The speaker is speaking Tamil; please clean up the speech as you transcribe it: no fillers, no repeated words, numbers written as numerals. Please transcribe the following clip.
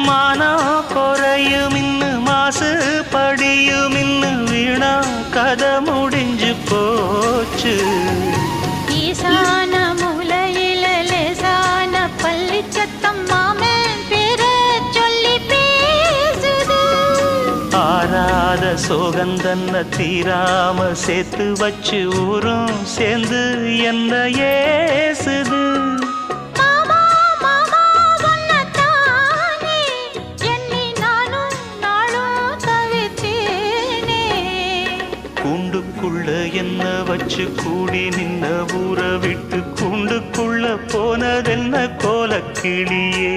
மானம் குறையும் இன்னு மாசு படியும் இன்னு வீணா கதை முடிஞ்சு போச்சு. ஈசான மூலையில லேசான பள்ளி சத்தம் மாமன் பேர சொல்லி பேசுது. ஆறாத சோகந்தன்ன தீராம சேர்த்து வச்சு ஊரும் சேர்ந்து என்ன ஏசுது. மாமா மாமா உன்னத்தானே எண்ணி நானும் நாளும் தவித்தேனே. கூண்டுக்குள்ள என்ன வச்சு கூடி நின்ன ஊரை விட்டு கூண்டுக்குள்ள போனதென்ன கோலக்கிளியே.